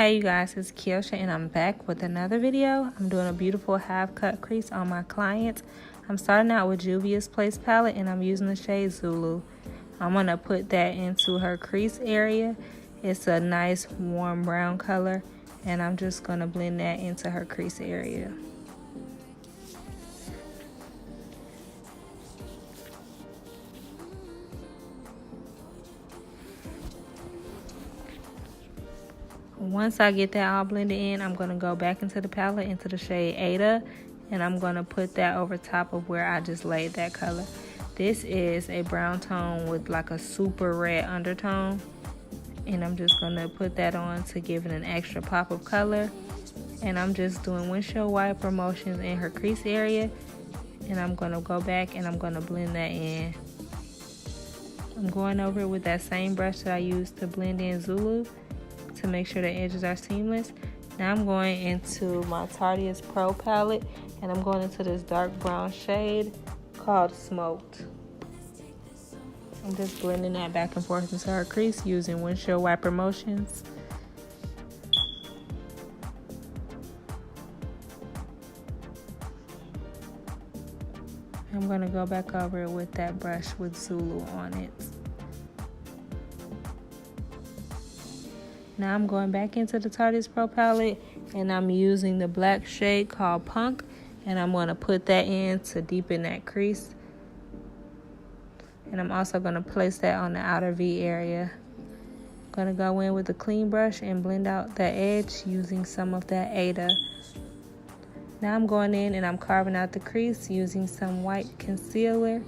Hey you guys, it's Kiosha and I'm back with another video. I'm doing a beautiful half cut crease on my client. I'm starting out with Juvias Place palette and I'm using the shade Zulu. I'm going to put that into her crease area. It's a nice warm brown color and I'm just going to blend that into her crease area. Once I get that all blended in, I'm going to go back into the palette, into the shade Ada, and I'm going to put that over top of where I just laid that color. This is a brown tone with like a super red undertone, and I'm just going to put that on to give it an extra pop of color. And I'm just doing windshield wiper motions in her crease area, and I'm going to go back and I'm going to blend that in. I'm going over it with that same brush that I used to blend in Zulu, to make sure the edges are seamless. Now I'm going into my Tartiest Pro palette and I'm going into this dark brown shade called Smoked. I'm just blending that back and forth into her crease using windshield wiper motions. I'm going to go back over it with that brush with Zulu on it. Now I'm going back into the Tartiest Pro palette and I'm using the black shade called Punk, and I'm going to put that in to deepen that crease. And I'm also going to place that on the outer V area. I'm going to go in with a clean brush and blend out that edge using some of that Ada. Now I'm going in and I'm carving out the crease using some white concealer.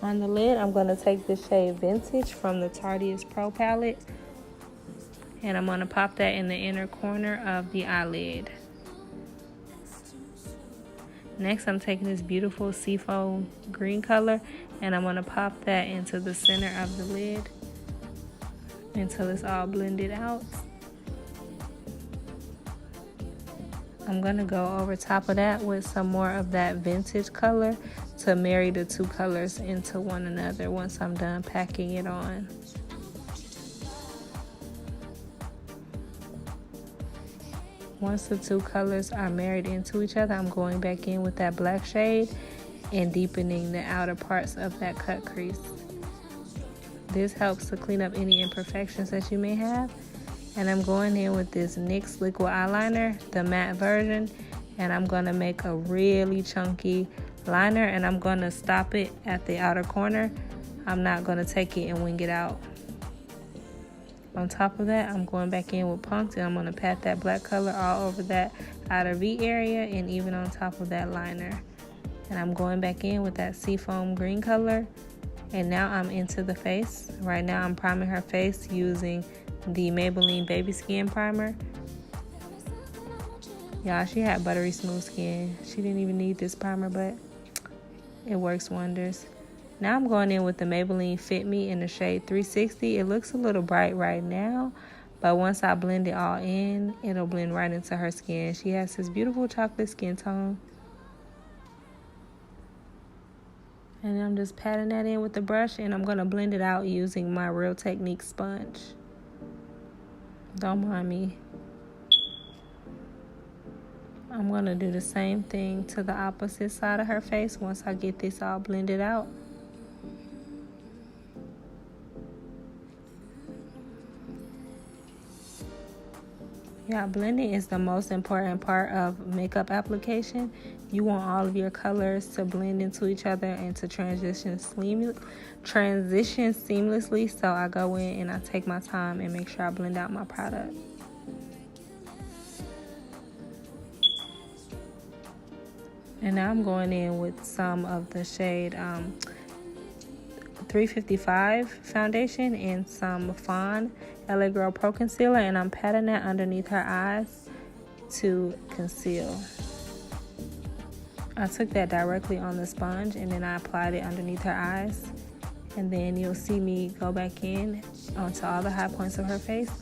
On the lid, I'm going to take the shade Vintage from the Tartiest Pro palette, and I'm going to pop that in the inner corner of the eyelid. Next, I'm taking this beautiful seafoam green color, and I'm going to pop that into the center of the lid until it's all blended out. I'm going to go over top of that with some more of that vintage color to marry the two colors into one another once I'm done packing it on. Once the two colors are married into each other, I'm going back in with that black shade and deepening the outer parts of that cut crease. This helps to clean up any imperfections that you may have. And I'm going in with this NYX liquid eyeliner, the matte version, and I'm going to make a really chunky liner, and I'm going to stop it at the outer corner. I'm not going to take it and wing it out. On top of that, I'm going back in with Punked, and I'm going to pat that black color all over that outer V area and even on top of that liner. And I'm going back in with that seafoam green color, and now I'm into the face. Right now I'm priming her face using the Maybelline Baby Skin Primer. Y'all, she had buttery smooth skin. She didn't even need this primer, but it works wonders. Now I'm going in with the Maybelline Fit Me in the shade 360. It looks a little bright right now, but once I blend it all in, it'll blend right into her skin. She has this beautiful chocolate skin tone. And I'm just patting that in with the brush, and I'm going to blend it out using my Real Technique sponge. Don't mind me. I'm going to do the same thing to the opposite side of her face once I get this all blended out. Yeah, blending is the most important part of makeup application. You want all of your colors to blend into each other and to transition seamlessly. So I go in and I take my time and make sure I blend out my product. And now I'm going in with some of the shade 355 foundation and some Fawn LA Girl Pro Concealer, and I'm patting that underneath her eyes to conceal. I took that directly on the sponge and then I applied it underneath her eyes, and then you'll see me go back in onto all the high points of her face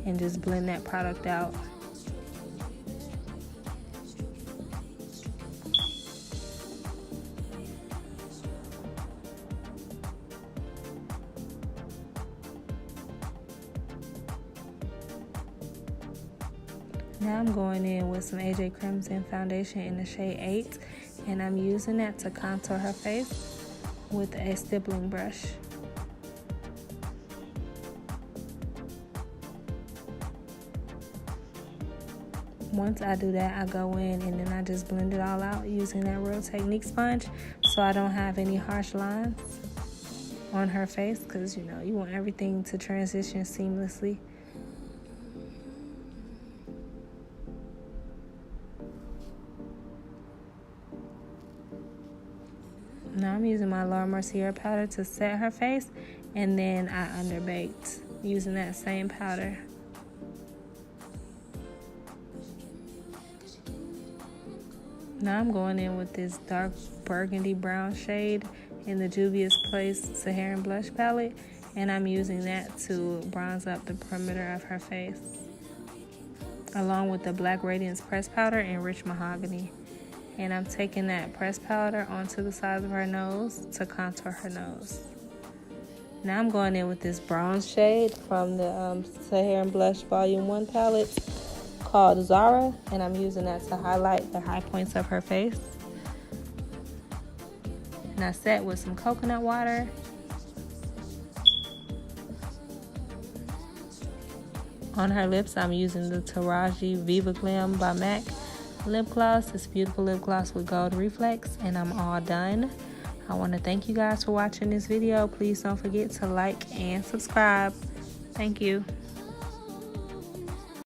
and just blend that product out. Now I'm going in with some AJ Crimson foundation in the shade 8, and I'm using that to contour her face with a stippling brush. Once I do that, I go in and then I just blend it all out using that Real Technique sponge so I don't have any harsh lines on her face, because you know you want everything to transition seamlessly. Now I'm using my Laura Mercier powder to set her face, and then I underbaked using that same powder. Now I'm going in with this dark burgundy brown shade in the Juvias Saharan blush palette, and I'm using that to bronze up the perimeter of her face, along with the Black Radiance press powder in Rich Mahogany. And I'm taking that press powder onto the sides of her nose to contour her nose. Now I'm going in with this bronze shade from the Saharan Blush Volume 1 palette called Zara, and I'm using that to highlight the high points of her face. And I set with some coconut water. On her lips, I'm using the Taraji VIVA GLAM by MAC lip gloss. This beautiful lip gloss with gold reflex, and I'm all done. I want to thank you guys for watching this video. Please don't forget to like and subscribe. Thank you.